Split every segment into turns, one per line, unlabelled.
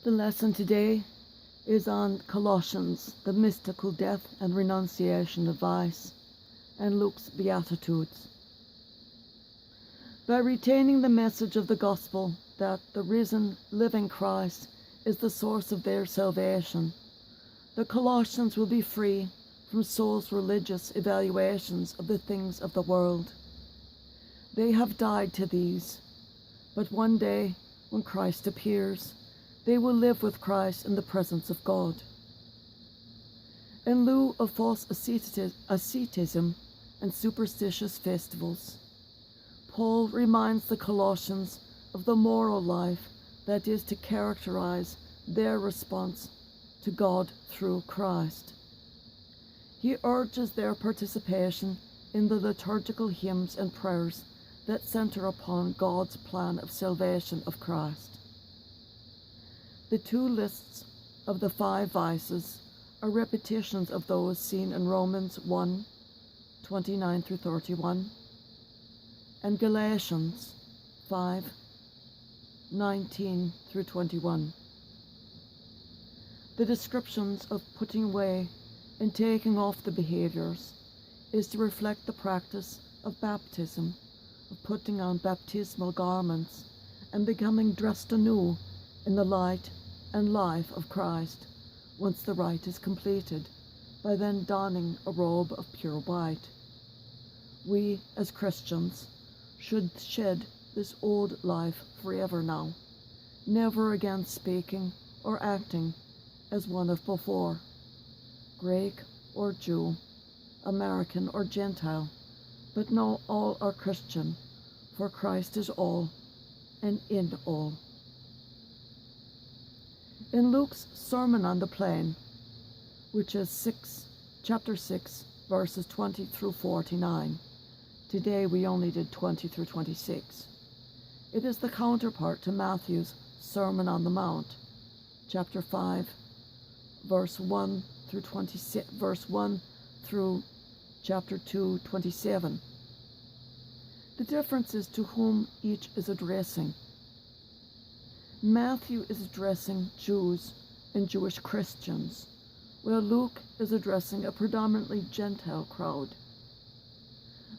The lesson today is on Colossians, the mystical death and renunciation of vice, and Luke's Beatitudes. By retaining the message of the gospel that the risen, living Christ is the source of their salvation, the Colossians will be free from Saul's religious evaluations of the things of the world. They have died to these, but one day, when Christ appears, they will live with Christ in the presence of God. In lieu of false asceticism and superstitious festivals, Paul reminds the Colossians of the moral life that is to characterize their response to God through Christ. He urges their participation in the liturgical hymns and prayers that center upon God's plan of salvation of Christ. The two lists of the 5 vices are repetitions of those seen in Romans 1, 29 through 31, and Galatians 5, 19 through 21. The descriptions of putting away and taking off the behaviors is to reflect the practice of baptism, of putting on baptismal garments and becoming dressed anew in the light and life of Christ once the rite is completed, by then donning a robe of pure white. We, as Christians, should shed this old life forever now, never again speaking or acting as one of before, Greek or Jew, American or Gentile, but no, all are Christian, for Christ is all and in all. In Luke's Sermon on the Plain, which is chapter 6, verses 20 through 49, today we only did 20 through 26. It is the counterpart to Matthew's Sermon on the Mount, chapter 5, verse 1 through 26, verse 1 through chapter 2, 27. The difference is to whom each is addressing. Matthew is addressing Jews and Jewish Christians, while Luke is addressing a predominantly Gentile crowd.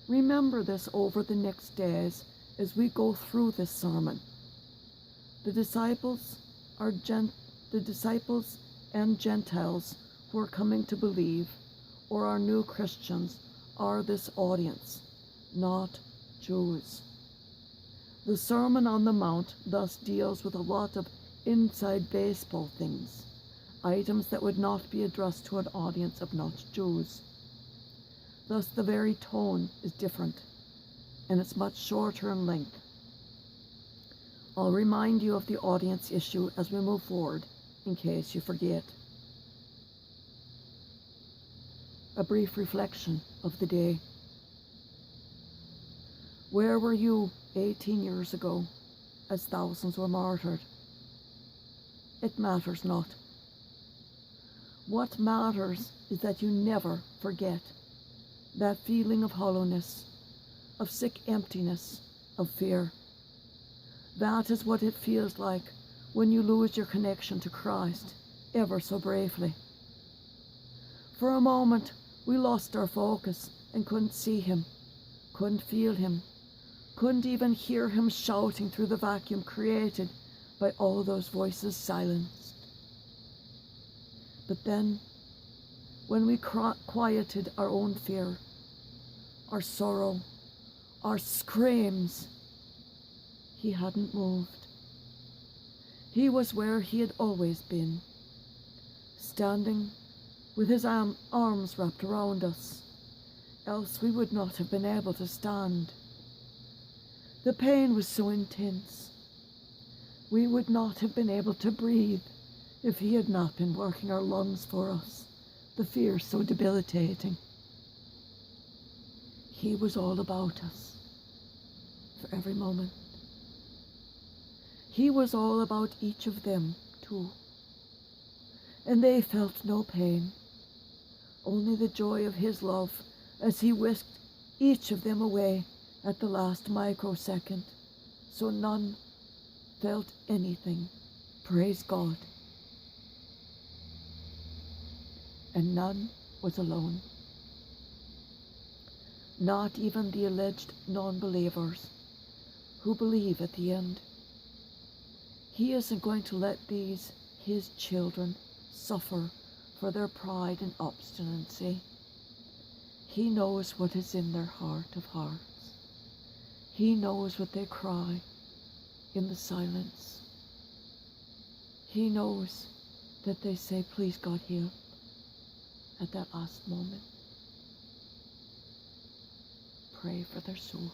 Remember this over the next days as we go through this sermon. The disciples and Gentiles who are coming to believe or are new Christians are this audience, not Jews. The Sermon on the Mount thus deals with a lot of inside baseball things, items that would not be addressed to an audience of not Jews. Thus the very tone is different, and it's much shorter in length. I'll remind you of the audience issue as we move forward, in case you forget. A brief reflection of the day. Where were you 18 years ago as thousands were martyred? It matters not. What matters is that you never forget that feeling of hollowness, of sick emptiness, of fear. That is what it feels like when you lose your connection to Christ ever so briefly. For a moment, we lost our focus and couldn't see him, couldn't feel him, couldn't even hear him shouting through the vacuum created by all those voices silenced. But then, when we quieted our own fear, our sorrow, our screams, he hadn't moved. He was where he had always been, standing with his arms wrapped around us, else we would not have been able to stand. The pain was so intense. We would not have been able to breathe if he had not been working our lungs for us, the fear so debilitating. He was all about us, for every moment. He was all about each of them, too. And they felt no pain, only the joy of his love as he whisked each of them away at the last microsecond, so none felt anything Praise God. And none was alone. Not even the alleged non-believers who believe at the end. He isn't going to let these, his children, suffer for their pride and obstinacy. He knows what is in their heart of hearts. He knows what they cry in the silence. He knows that they say, please God, heal, at that last moment. Pray for their soul.